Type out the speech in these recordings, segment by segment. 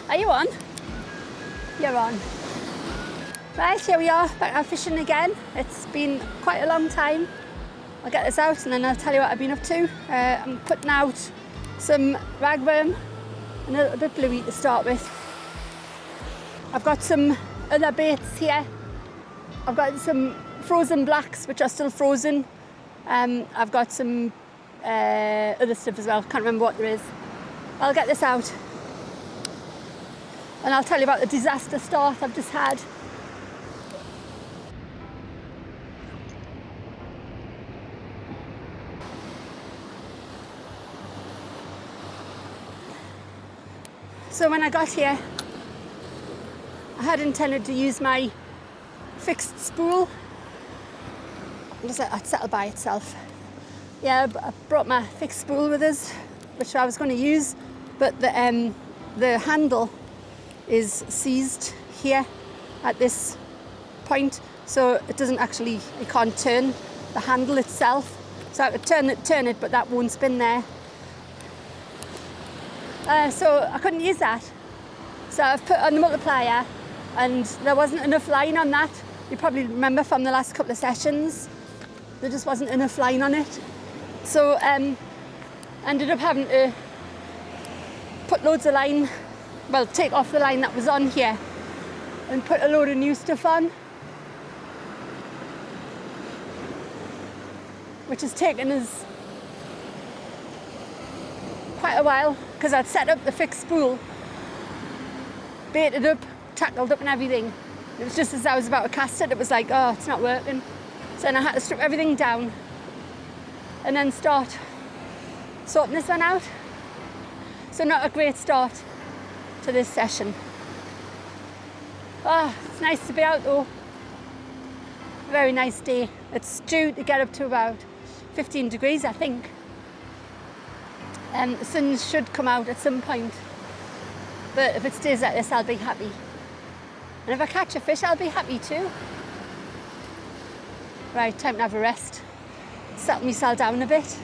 Are you on? You're on. Right, here we are, back out fishing again. It's been quite a long time. I'll get this out and then I'll tell you what I've been up to. I'm putting out some ragworm and a little bit bluey to start with. I've got some other baits here. I've got some frozen blacks, which are still frozen. I've got some other stuff as well, can't remember what there is. I'll get this out and I'll tell you about the disaster start I've just had. So when I got here, I had intended to use my fixed spool. Just let that settle by itself. Yeah, I brought my fixed spool with us, which I was going to use, but the handle is seized here at this point, so it doesn't actually, you can't turn the handle itself. So I could turn it, but that won't spin there. So I couldn't use that. So I've put on the multiplier and there wasn't enough line on that. You probably remember from the last couple of sessions, there just wasn't enough line on it. So ended up having to put loads of line, well, take off the line that was on here and put a load of new stuff on, which has taken us quite a while because I'd set up the fixed spool, baited up, tackled up and everything. It was just as I was about to cast it, it was like, oh, it's not working. So then I had to strip everything down and then start sorting this one out. So not a great start to this session. Oh, it's nice to be out though. Very nice day. It's due to get up to about 15 degrees, I think. The sun should come out at some point, but if it stays like this, I'll be happy. And if I catch a fish, I'll be happy too. Right, time to have a rest. Settle myself down a bit.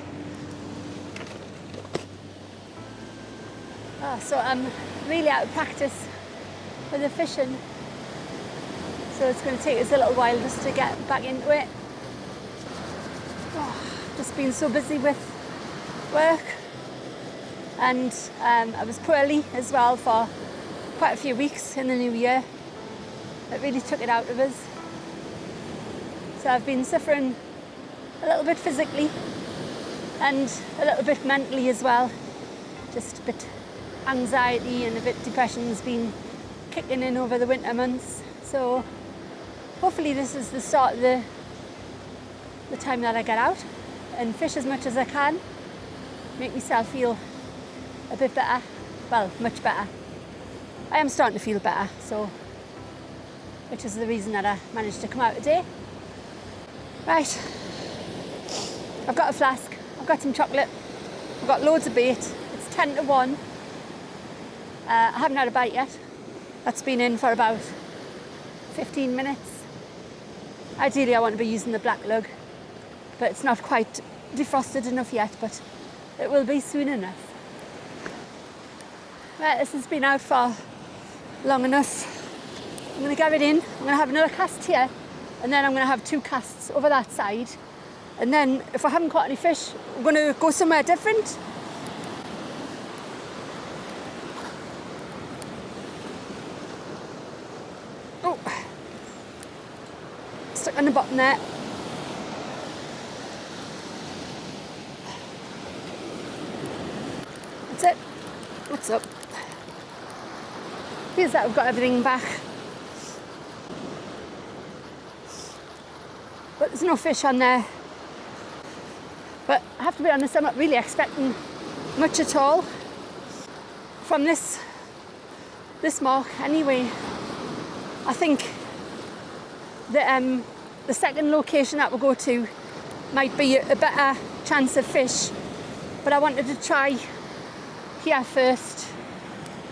Oh, so I'm really out of practice with the fishing. So it's going to take us a little while just to get back into it. Oh, just been so busy with work. And I was poorly as well for quite a few weeks in the new year. It really took it out of us. So I've been suffering a little bit physically and a little bit mentally as well. Just a bit anxiety and a bit depression's been kicking in over the winter months. So hopefully this is the start of the time that I get out and fish as much as I can, make myself feel a bit better, well, much better. I am starting to feel better, so, which is the reason that I managed to come out today. Right, I've got a flask, I've got some chocolate, I've got loads of bait. It's 10 to 1. I haven't had a bite yet. That's been in for about 15 minutes. Ideally, I want to be using the black lug, but it's not quite defrosted enough yet, but it will be soon enough. Right, this has been out for long enough. I'm going to get it in. I'm going to have another cast here, and then I'm going to have 2 casts over that side. And then, if I haven't caught any fish, we're going to go somewhere different. Oh, stuck on the bottom there. That's it. What's up? Feels like we've got everything back. But there's no fish on there. But I have to be honest, I'm not really expecting much at all from this mark anyway. I think the second location that we'll go to might be a better chance of fish, but I wanted to try here first.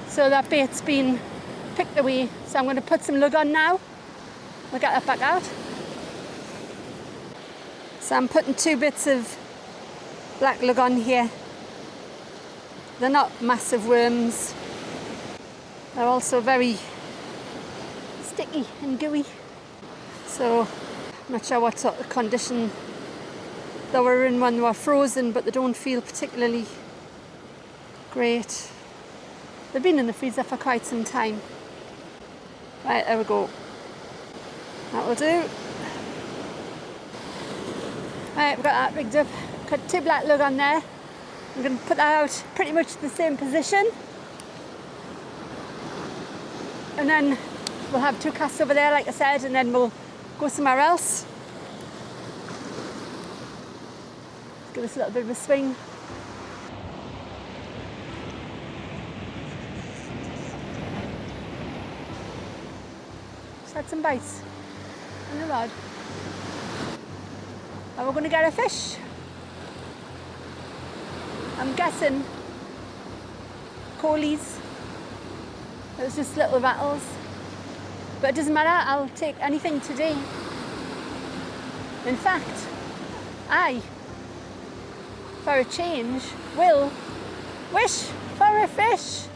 So that bait's been picked away, so I'm going to put some lug on now. We'll get that back out. So I'm putting 2 bits of black lug on here. They're not massive worms. They're also very sticky and gooey. So I'm not sure what sort of condition they were in when they were frozen, but they don't feel particularly great. They've been in the freezer for quite some time. Right, there we go. That will do. Right, we've got that rigged up. Got 2 black lug on there. I'm going to put that out pretty much the same position. And then we'll have 2 casts over there, like I said, and then we'll go somewhere else. Give us a little bit of a swing. Just had some bites on the rod. And we're going to get a fish. I'm guessing coalies. It was just little rattles. But it doesn't matter, I'll take anything today. In fact, I, for a change, will wish for a fish.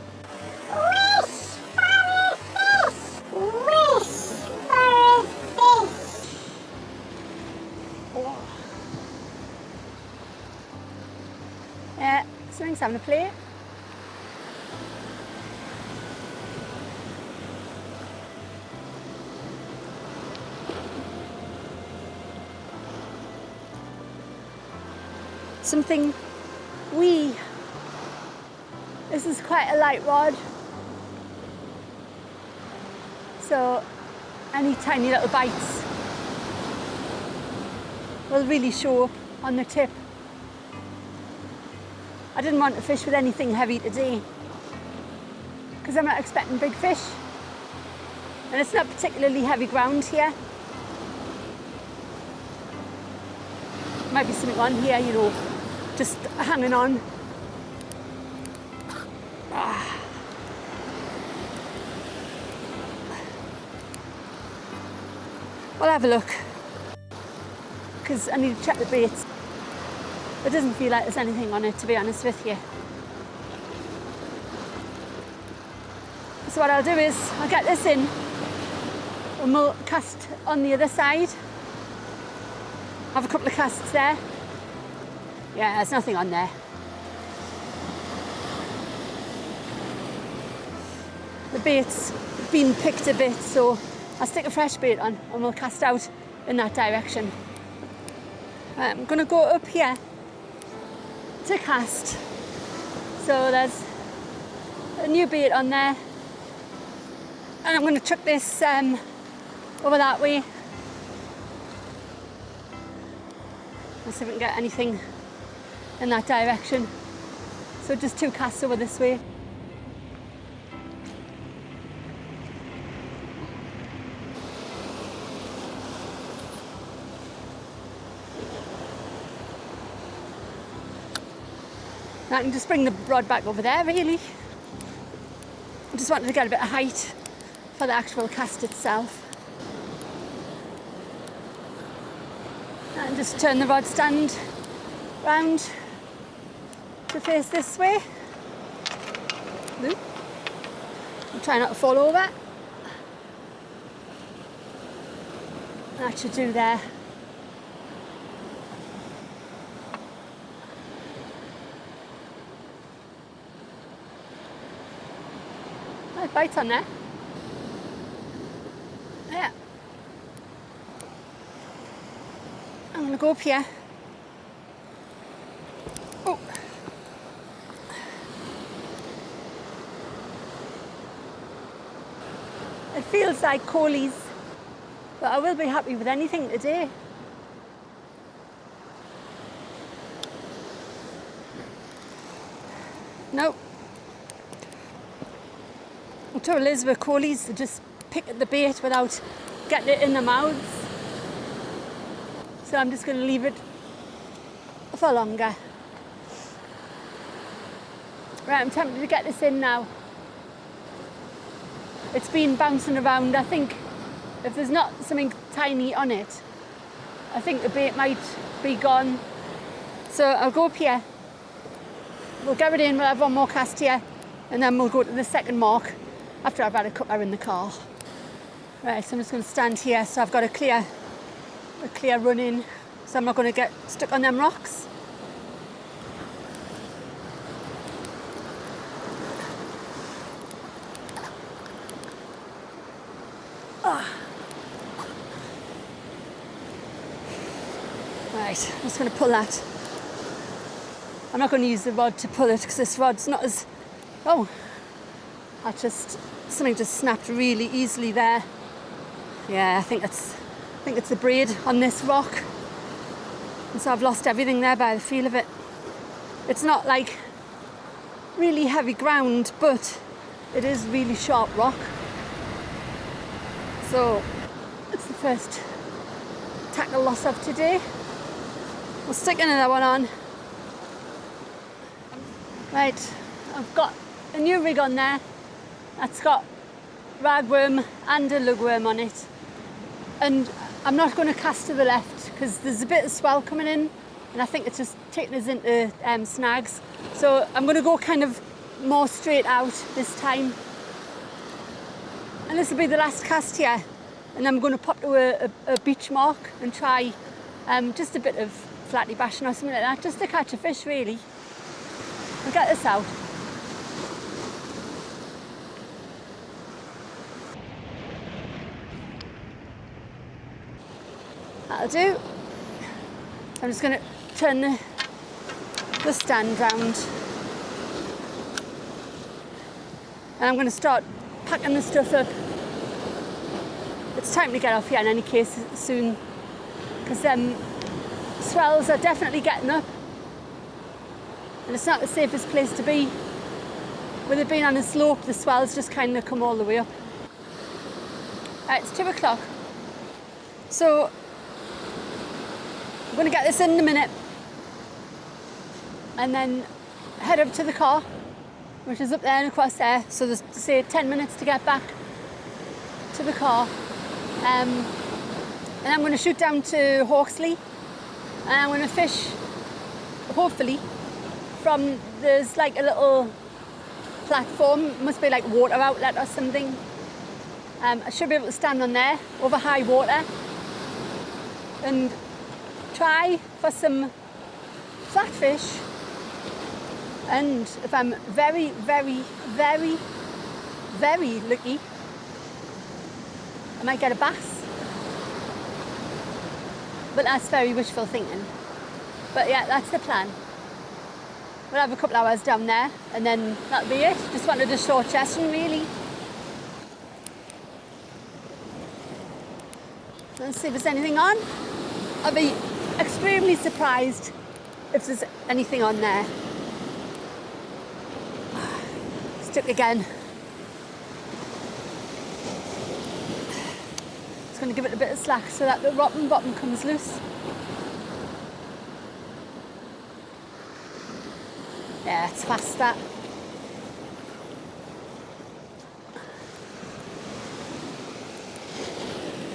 Wish for a fish! Wish for a fish! Oh. Yeah, something's having a play. Something wee. This is quite a light rod, so any tiny little bites will really show up on the tip. I didn't want to fish with anything heavy today because I'm not expecting big fish, and it's not particularly heavy ground here. Might be something on here, you know, just hanging on. We'll have a look, because I need to check the baits. It doesn't feel like there's anything on it, to be honest with you. So what I'll do is I'll get this in and we'll cast on the other side. Have a couple of casts there. Yeah, there's nothing on there. The bait's been picked a bit, so I'll stick a fresh bait on and we'll cast out in that direction. I'm going to go up here to cast. So there's a new bait on there, and I'm going to chuck this over that way. Let's see if we can get anything in that direction. So just 2 casts over this way. I can just bring the rod back over there, really. I just wanted to get a bit of height for the actual cast itself. And just turn the rod stand round to face this way. And try not to fall over. That should do there. Bites on there. Yeah. I'm going to go up here. Oh. It feels like coalies, but I will be happy with anything today. Nope. The trouble is with coalies, they just pick at the bait without getting it in their mouths. So I'm just going to leave it for longer. Right, I'm tempted to get this in now. It's been bouncing around. I think if there's not something tiny on it, I think the bait might be gone. So I'll go up here. We'll get it in, we'll have one more cast here, and then we'll go to the second mark after I've had a cuppa in the car. Right, so I'm just going to stand here so I've got a clear run in, so I'm not going to get stuck on them rocks. Right, I'm just going to pull that. I'm not going to use the rod to pull it because this rod's not as... Oh, something just snapped really easily there. Yeah, I think it's the braid on this rock. And so I've lost everything there by the feel of it. It's not like really heavy ground, but it is really sharp rock. So it's the first tackle loss of today. We'll stick another one on. Right, I've got a new rig on there that's got ragworm and a lugworm on it. And I'm not going to cast to the left because there's a bit of swell coming in and I think it's just taking us into snags. So I'm going to go kind of more straight out this time. And this will be the last cast here. And I'm going to pop to a beach mark and try just a bit of flatty bashing or something like that, just to catch a fish really. We'll get this out. That'll do. I'm just going to turn the stand round. And I'm going to start packing the stuff up. It's time to get off here in any case soon, because swells are definitely getting up. And it's not the safest place to be. With it being on a slope, the swells just kind of come all the way up. It's 2 o'clock. So I'm going to get this in a minute and then head up to the car, which is up there and across there. So there's, say, 10 minutes to get back to the car. And I'm going to shoot down to Huxley and I'm going to fish, hopefully, from, there's like a little platform, must be like water outlet or something. I should be able to stand on there over high water and try for some flatfish, and if I'm very, very, very, very lucky, I might get a bass. But that's very wishful thinking. But yeah, that's the plan. We'll have a couple hours down there and then that'll be it. Just wanted a short session really. Let's see if there's anything on. I'll be extremely surprised if there's anything on there. Stuck again. Just going to give it a bit of slack so that the rotten bottom comes loose. Yeah, it's fast that.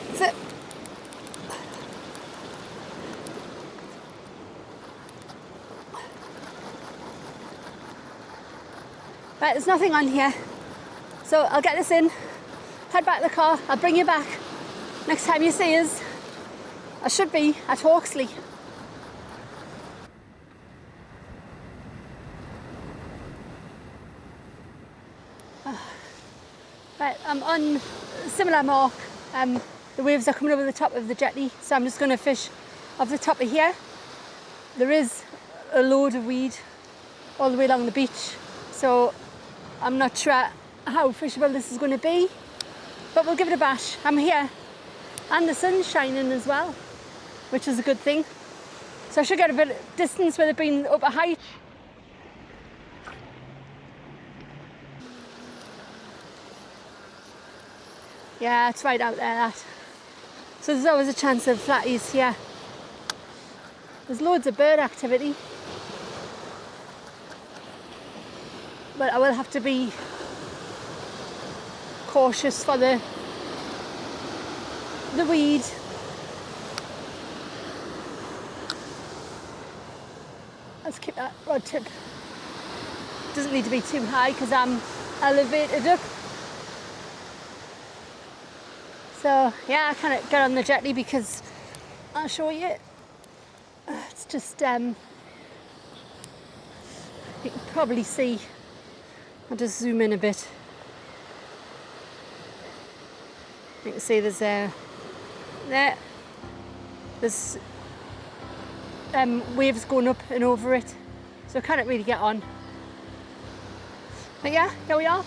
That's it. Right, there's nothing on here. So I'll get this in, head back to the car, I'll bring you back. Next time you see us, I should be at Huxley. Right, I'm on a similar mark. The waves are coming over the top of the jetty, so I'm just going to fish off the top of here. There is a load of weed all the way along the beach, so I'm not sure how fishable this is going to be, but we'll give it a bash. I'm here, and the sun's shining as well, which is a good thing. So I should get a bit of distance with it being up a height. Yeah, it's right out there, that. So there's always a chance of flatties here. There's loads of bird activity. But I will have to be cautious for the weed. Let's keep that rod tip. Doesn't need to be too high because I'm elevated up. So yeah, I can't get on the jetty because I'll show you. It's just, you can probably see, I'll just zoom in a bit. You can see there's there's waves going up and over it, so I can't really get on. But yeah, here we are.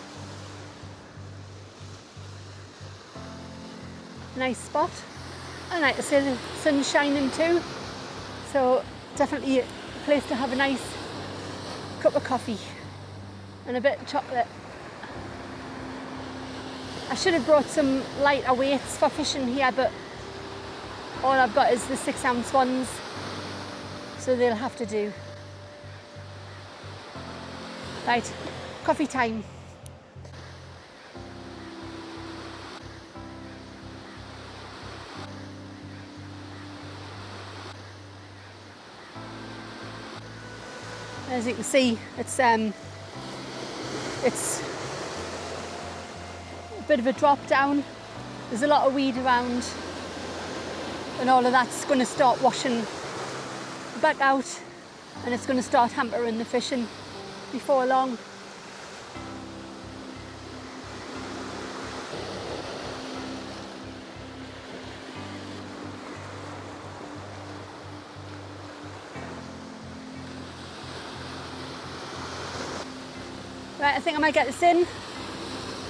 Nice spot. I like to say the sun's shining too, so definitely a place to have a nice cup of coffee and a bit of chocolate. I should have brought some lighter weights for fishing here, but all I've got is the 6-ounce ones, so they'll have to do. Right, coffee time. As you can see, it's a bit of a drop down. There's a lot of weed around, and all of that's going to start washing back out, and it's going to start hampering the fishing before long. Right, I think I might get this in,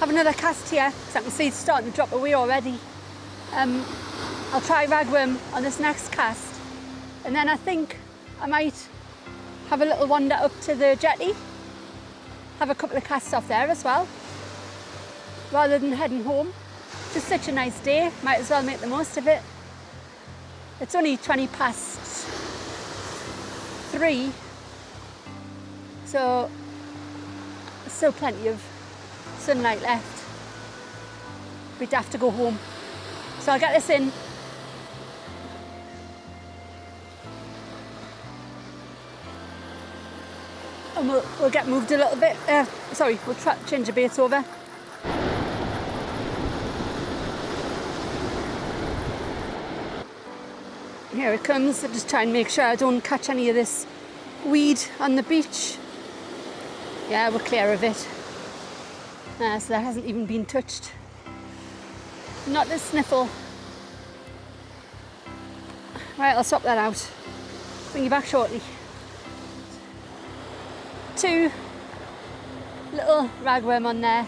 have another cast here, because I can see it's starting to drop away already. I'll try ragworm on this next cast, and then I think I might have a little wander up to the jetty, have a couple of casts off there as well, rather than heading home. Just such a nice day, might as well make the most of it. It's only 3:20, so still plenty of sunlight left. We'd have to go home. So I'll get this in. And we'll get moved a little bit. Sorry, we'll change the baits over. Here it comes. I'll just try and make sure I don't catch any of this weed on the beach. Yeah, we're clear of it. So that hasn't even been touched. Not a sniffle. Right, I'll swap that out. Bring you back shortly. 2 little ragworm on there.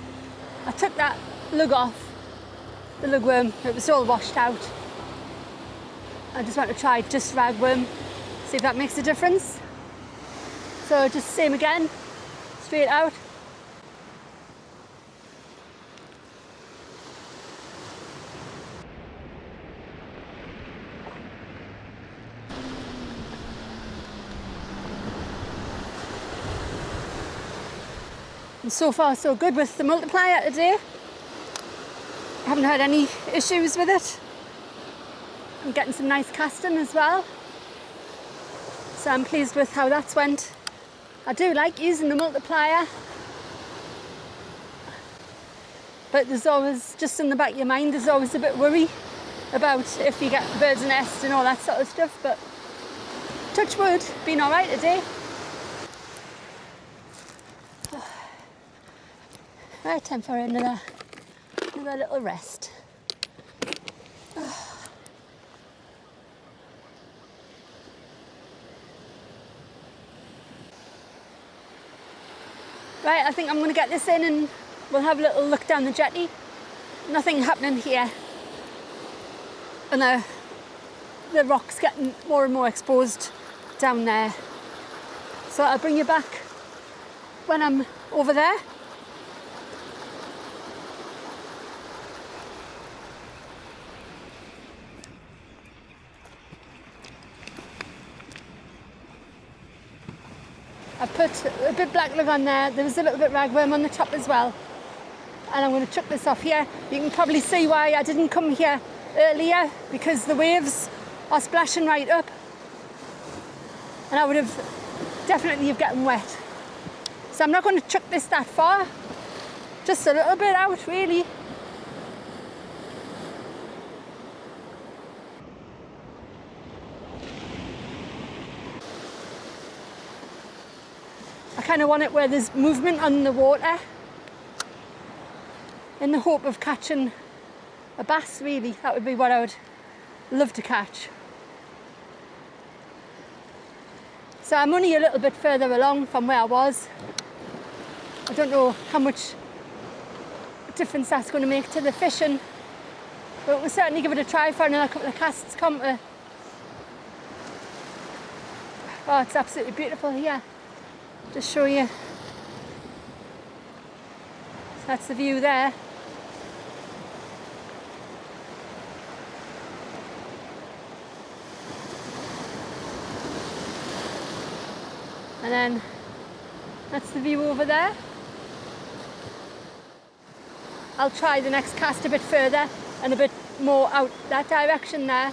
I took that lug off, the lugworm, it was all washed out. I just want to try just ragworm, see if that makes a difference. So just same again. Straight out. And so far so good with the multiplier today. I haven't had any issues with it. I'm getting some nice casting as well. So I'm pleased with how that's went. I do like using the multiplier, but there's always, just in the back of your mind, there's always a bit of worry about if you get birds nest and all that sort of stuff, but touch wood, been alright today. Right, time for another little rest. Right, I think I'm going to get this in and we'll have a little look down the jetty. Nothing happening here. And the rock's getting more and more exposed down there. So I'll bring you back when I'm over there. I've put a bit black lug on there. There was a little bit ragworm on the top as well. And I'm going to chuck this off here. You can probably see why I didn't come here earlier, because the waves are splashing right up. And I would have definitely have gotten wet. So I'm not going to chuck this that far. Just a little bit out, really. kind of want it where there's movement on the water, in the hope of catching a bass, really. That would be what I would love to catch. So I'm only a little bit further along from where I was. I don't know how much difference that's going to make to the fishing, but we'll certainly give it a try for another couple of casts, can't we? Oh, it's absolutely beautiful here. Just show you. So that's the view there. And then that's the view over there. I'll try the next cast a bit further and a bit more out that direction there.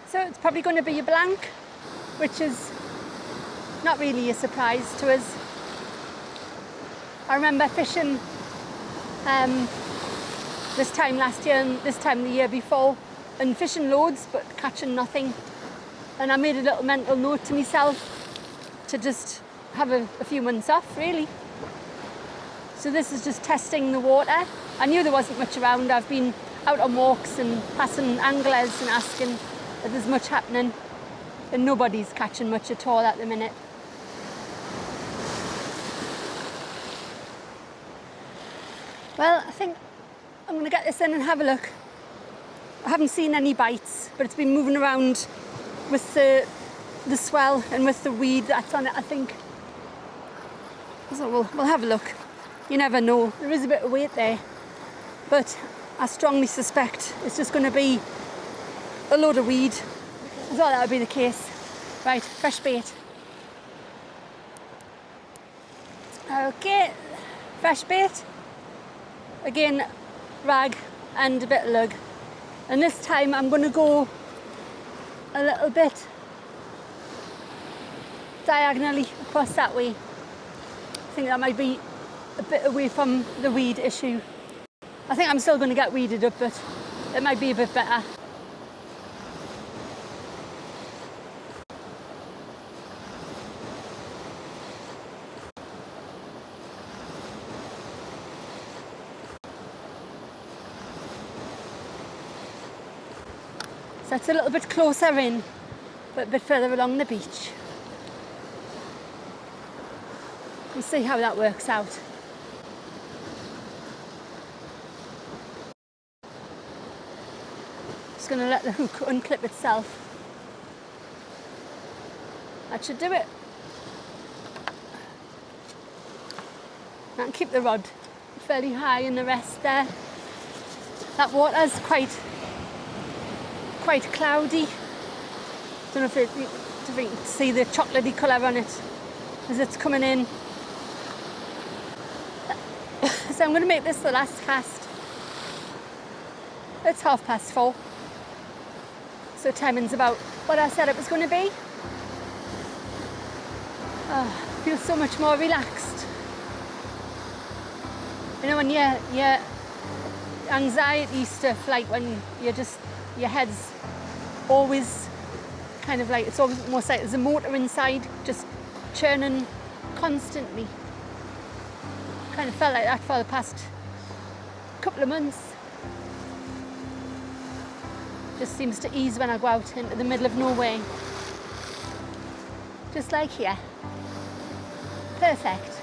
So it's probably going to be a blank, which is not really a surprise to us. I remember fishing this time last year and this time the year before, and fishing loads but catching nothing. And I made a little mental note to myself to just have a few months off, really. So this is just testing the water. I knew there wasn't much around. I've been out on walks and passing anglers and asking if there's much happening, and nobody's catching much at all at the minute. Well, I think I'm going to get this in and have a look. I haven't seen any bites, but it's been moving around with the swell and with the weed that's on it, I think. So we'll have a look. You never know. There is a bit of weight there, but I strongly suspect it's just going to be a load of weed. I thought that would be the case. Right, fresh bait. Okay, fresh bait. Again, rag and a bit of lug. And this time I'm going to go a little bit diagonally across that way. I think that might be a bit away from the weed issue. I think I'm still going to get weeded up, but it might be a bit better. So it's a little bit closer in, but a bit further along the beach. We'll see how that works out. Just going to let the hook unclip itself. That should do it. And keep the rod fairly high in the rest there. That water's quite cloudy. Don't know if you can see the chocolatey colour on it as it's coming in. So I'm going to make this the last cast. It's 4:30. So timing's about what I said it was going to be. Oh, I feel so much more relaxed. You know, when your anxiety stuff, like when you're just, your head's always kind of like, it's almost like there's a motor inside just churning constantly. Kind of felt like that for the past couple of months. Just seems to ease when I go out into the middle of nowhere. Just like here. Perfect.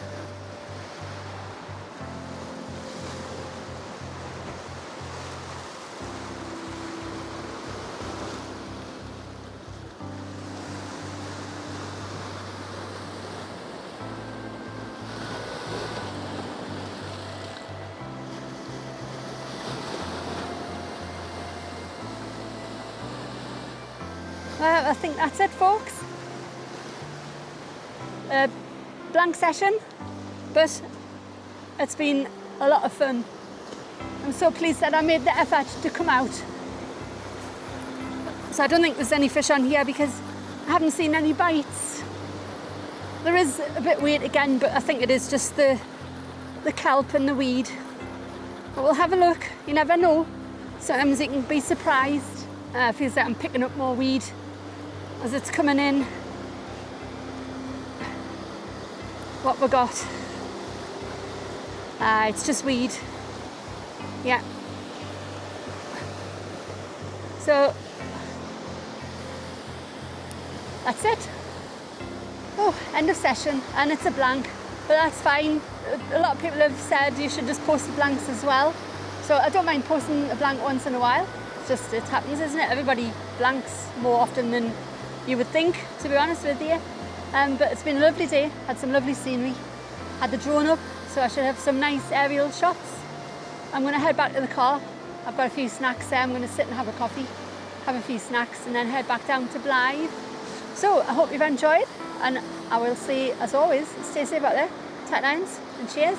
Well, I think that's it, folks. A blank session, but it's been a lot of fun. I'm so pleased that I made the effort to come out. So I don't think there's any fish on here because I haven't seen any bites. There is a bit weight again, but I think it is just the kelp and the weed. But we'll have a look. You never know. Sometimes you can be surprised. Feels like I'm picking up more weed as it's coming in. What we got? It's just weed. Yeah. So that's it. Oh, end of session, and it's a blank, but that's fine. A lot of people have said you should just post the blanks as well. So I don't mind posting a blank once in a while. It's just, it happens, isn't it? Everybody blanks more often than you would think, to be honest with you. But it's been a lovely day, had some lovely scenery. Had the drone up, so I should have some nice aerial shots. I'm gonna head back to the car. I've got a few snacks there. I'm gonna sit and have a coffee, have a few snacks, and then head back down to Blythe. So I hope you've enjoyed, and I will say, as always, stay safe out there, tight lines, and cheers.